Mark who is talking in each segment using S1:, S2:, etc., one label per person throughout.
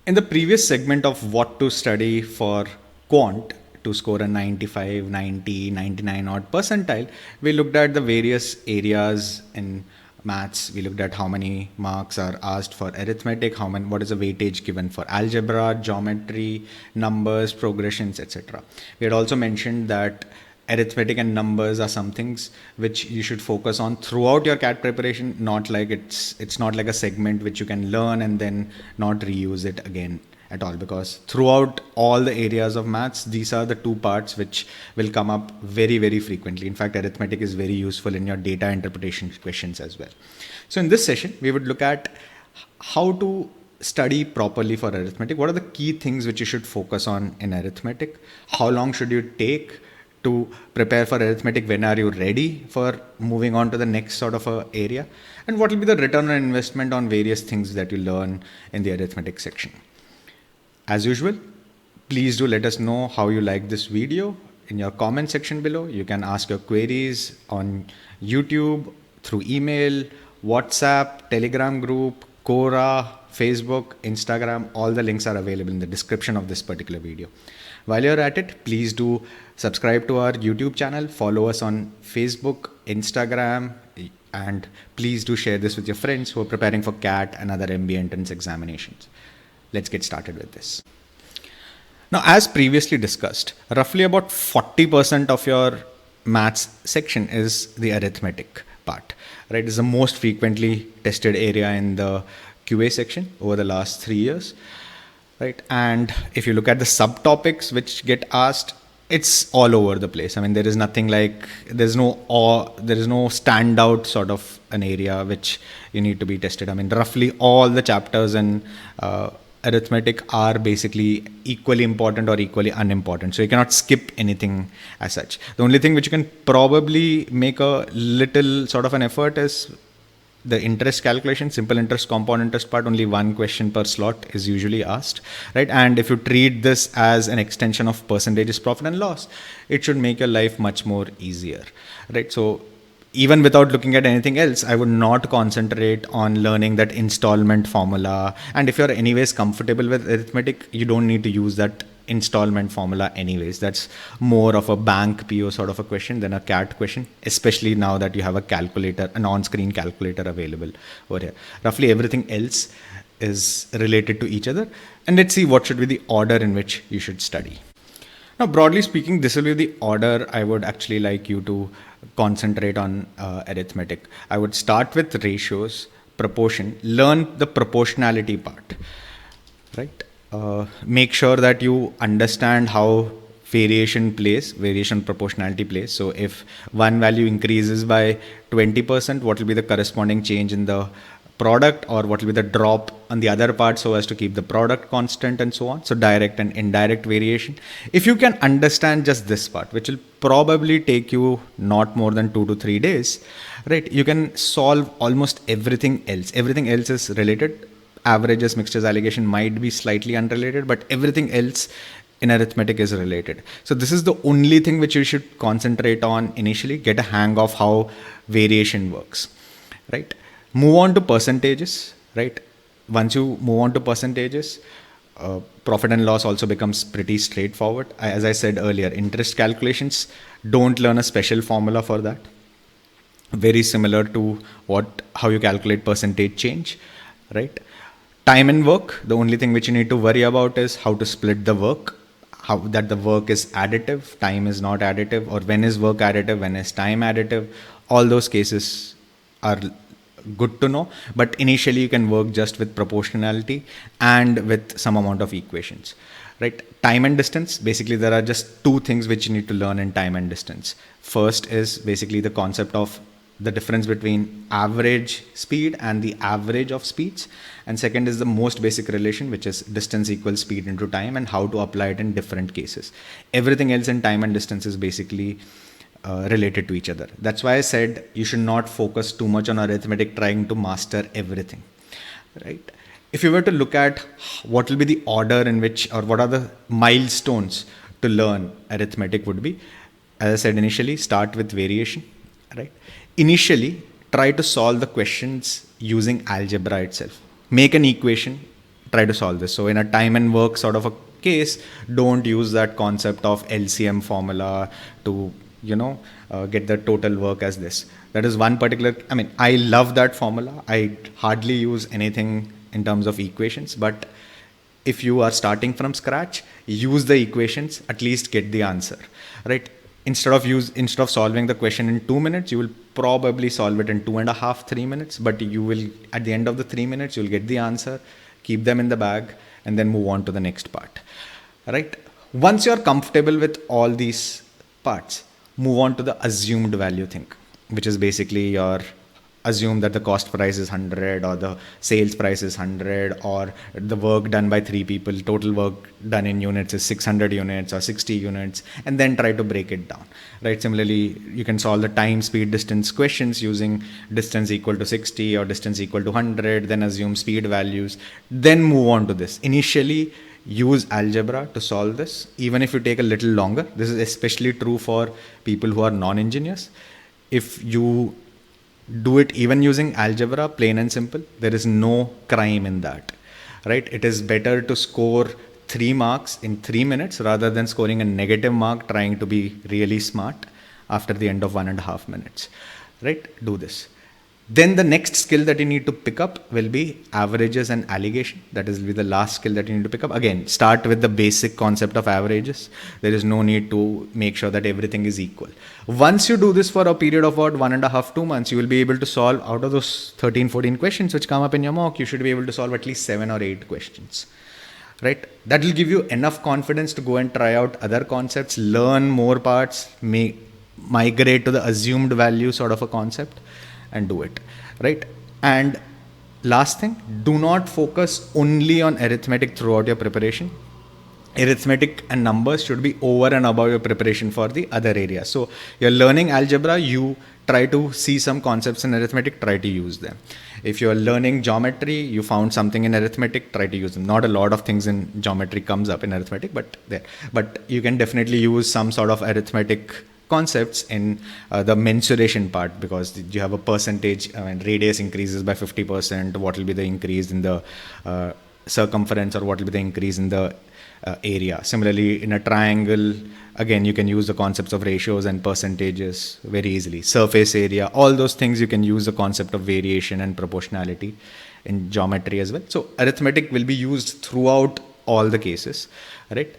S1: In the previous segment of what to study for quant to score a 95, 90, 99 odd percentile, we looked at the various areas in maths. We looked at how many marks are asked for arithmetic, what is the weightage given for algebra, geometry, numbers, progressions, etc. We had also mentioned that arithmetic and numbers are some things which you should focus on throughout your CAT preparation, not like it's not like a segment which you can learn and then not reuse it again at all, because throughout all the areas of maths, these are the two parts which will come up very, very frequently. In fact, arithmetic is very useful in your data interpretation questions as well. So in this session, we would look at how to study properly for arithmetic. What are the key things which you should focus on in arithmetic? How long should you take to prepare for arithmetic? When are you ready for moving on to the next sort of a area? And what will be the return on investment on various things that you learn in the arithmetic section? As usual, please do let us know how you like this video in your comment section below. You can ask your queries on YouTube, through email, WhatsApp, Telegram group, Quora, Facebook, Instagram. All the links are available in the description of this particular video. While you're at it, please do subscribe to our YouTube channel, follow us on Facebook, Instagram, and please do share this with your friends who are preparing for CAT and other MBA entrance examinations. Let's get started with this. Now, as previously discussed, roughly about 40% of your maths section is the arithmetic part, right? It's the most frequently tested area in the QA section over the last 3 years, right? And if you look at the subtopics which get asked, it's all over the place. I mean, there is nothing like, there is no standout sort of an area which you need to be tested. I mean, roughly all the chapters in arithmetic are basically equally important or equally unimportant. So you cannot skip anything as such. The only thing which you can probably make a little sort of an effort is the interest calculation, simple interest, compound interest part. Only one question per slot is usually asked, right? And if you treat this as an extension of percentages profit and loss, it should make your life much more easier, right? So even without looking at anything else, I would not concentrate on learning that installment formula. And if you're anyways comfortable with arithmetic, you don't need to use that installment formula anyways. That's more of a bank PO sort of a question than a CAT question, especially now that you have a calculator, an on-screen calculator available over here. Roughly everything else is related to each other. And let's see what should be the order in which you should study. Now, broadly speaking, this will be the order I would actually like you to concentrate on arithmetic. I would start with ratios, proportion, learn the proportionality part, right? Make sure that you understand how variation proportionality plays. So if one value increases by 20%, what will be the corresponding change in the product, or what will be the drop on the other part so as to keep the product constant and so on. So direct and indirect variation. If you can understand just this part, which will probably take you not more than 2 to 3 days, right? You can solve almost everything else. Everything else is related. Averages, mixtures, allegation might be slightly unrelated, but everything else in arithmetic is related. So this is the only thing which you should concentrate on initially. Get a hang of how variation works, right? Move on to percentages, right? Once you move on to percentages, profit and loss also becomes pretty straightforward. As I said earlier, interest calculations, don't learn a special formula for that. Very similar to how you calculate percentage change, right? Time and work, the only thing which you need to worry about is how to split the work, how that the work is additive, time is not additive, or when is work additive, when is time additive. All those cases are good to know, but initially you can work just with proportionality and with some amount of equations, right? Time and distance, basically there are just two things which you need to learn in time and distance. First is basically the concept of the difference between average speed and the average of speeds, and second is the most basic relation, which is distance equals speed into time, and how to apply it in different cases. Everything else in time and distance is basically related to each other. That's why I said you should not focus too much on arithmetic trying to master everything, right? If you were to look at what will be the order in which, or what are the milestones to learn arithmetic would be, as I said initially, start with variation, right? Initially, try to solve the questions using algebra itself. Make an equation, try to solve this. So in a time and work sort of a case, don't use that concept of LCM formula to, get the total work as this. That is one particular, I mean, I love that formula. I hardly use anything in terms of equations, but if you are starting from scratch, use the equations, at least get the answer, right? Instead of solving the question in 2 minutes, you will probably solve it in 2.5, 3 minutes, but you will, at the end of the 3 minutes, you'll get the answer, keep them in the bag, and then move on to the next part, right? Once you're comfortable with all these parts, move on to the assumed value thing, which is basically your assume that the cost price is 100 or the sales price is 100 or the work done by 3 people, total work done in units is 600 units or 60 units, and then try to break it down, right? Similarly, you can solve the time, speed, distance questions using distance equal to 60 or distance equal to 100, then assume speed values, then move on to this. Initially, use algebra to solve this, even if you take a little longer. This is especially true for people who are non-engineers. If you do it even using algebra, plain and simple, there is no crime in that, right? It is better to score 3 marks in 3 minutes rather than scoring a negative mark trying to be really smart after the end of 1.5 minutes, right? Do this. Then the next skill that you need to pick up will be averages and alligation. That is will be the last skill that you need to pick up. Again, start with the basic concept of averages. There is no need to make sure that everything is equal. Once you do this for a period of about 1.5, 2 months, you will be able to solve out of those 13, 14 questions which come up in your mock, you should be able to solve at least 7 or 8 questions. Right? That will give you enough confidence to go and try out other concepts, learn more parts, migrate to the assumed value sort of a concept, and do it, right? And last thing, do not focus only on arithmetic throughout your preparation. Arithmetic and numbers should be over and above your preparation for the other areas. So you're learning algebra, you try to see some concepts in arithmetic, try to use them. If you're learning geometry, you found something in arithmetic, try to use them. Not a lot of things in geometry comes up in arithmetic, but you can definitely use some sort of arithmetic concepts in the mensuration part, because you have a percentage, radius increases by 50%, what will be the increase in the circumference, or what will be the increase in the area. Similarly, in a triangle, again, you can use the concepts of ratios and percentages very easily. Surface area, all those things you can use the concept of variation and proportionality in geometry as well. So arithmetic will be used throughout all the cases, right?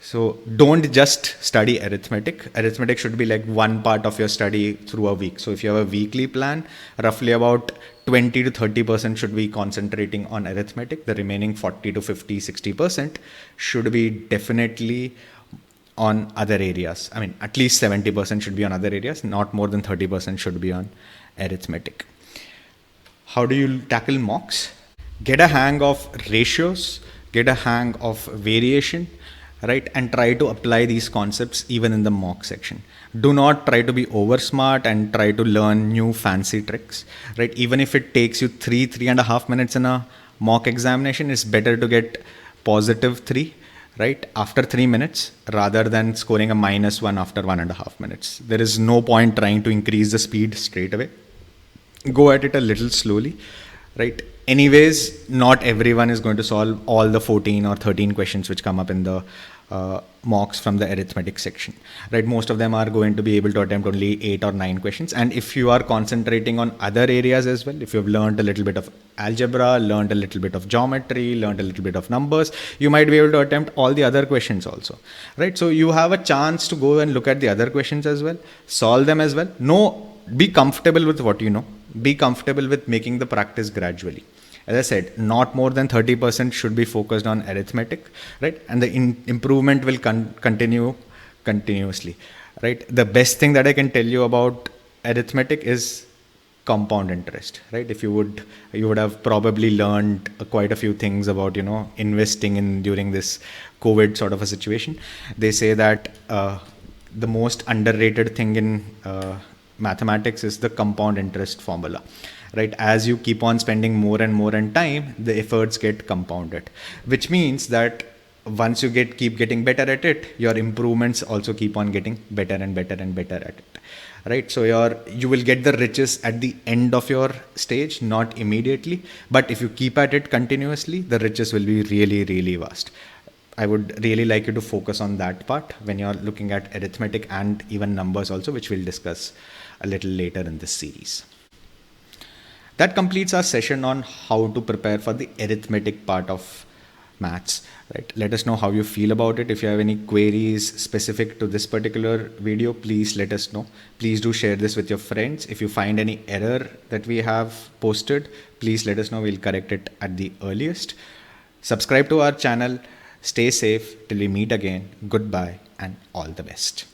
S1: So don't just study arithmetic. Arithmetic should be like one part of your study through a week. So if you have a weekly plan, roughly about 20 to 30% should be concentrating on arithmetic. The remaining 40 to 50, 60% should be definitely on other areas. I mean, at least 70% should be on other areas. Not more than 30% should be on arithmetic. How do you tackle mocks? Get a hang of ratios, get a hang of variation, right? And try to apply these concepts even in the mock section. Do not try to be over smart and try to learn new fancy tricks, right? Even if it takes you 3.5 minutes in a mock examination, it's better to get +3, right? After 3 minutes rather than scoring a -1 after 1.5 minutes. There is no point trying to increase the speed straight away. Go at it a little slowly, right? Anyways, not everyone is going to solve all the 14 or 13 questions which come up in the mocks from the arithmetic section, right? Most of them are going to be able to attempt only 8 or 9 questions. And if you are concentrating on other areas as well, if you've learned a little bit of algebra, learned a little bit of geometry, learned a little bit of numbers, you might be able to attempt all the other questions also, right? So you have a chance to go and look at the other questions as well, solve them as well. Be comfortable with what you know. Be comfortable with making the practice gradually. As I said, not more than 30% should be focused on arithmetic, right? And the improvement will continue continuously, right? The best thing that I can tell you about arithmetic is compound interest, right? If you would have probably learned quite a few things about, investing in during this COVID sort of a situation. They say that the most underrated thing in mathematics is the compound interest formula, right? As you keep on spending more and more in time, the efforts get compounded, which means that once you keep getting better at it, your improvements also keep on getting better and better and better at it, right? So you will get the riches at the end of your stage, not immediately. But if you keep at it continuously, the riches will be really, really vast. I would really like you to focus on that part when you're looking at arithmetic and even numbers also, which we'll discuss a little later in this series. That completes our session on how to prepare for the arithmetic part of maths. Right? Let us know how you feel about it. If you have any queries specific to this particular video, please let us know. Please do share this with your friends. If you find any error that we have posted, please let us know. We'll correct it at the earliest. Subscribe to our channel. Stay safe till we meet again. Goodbye and all the best.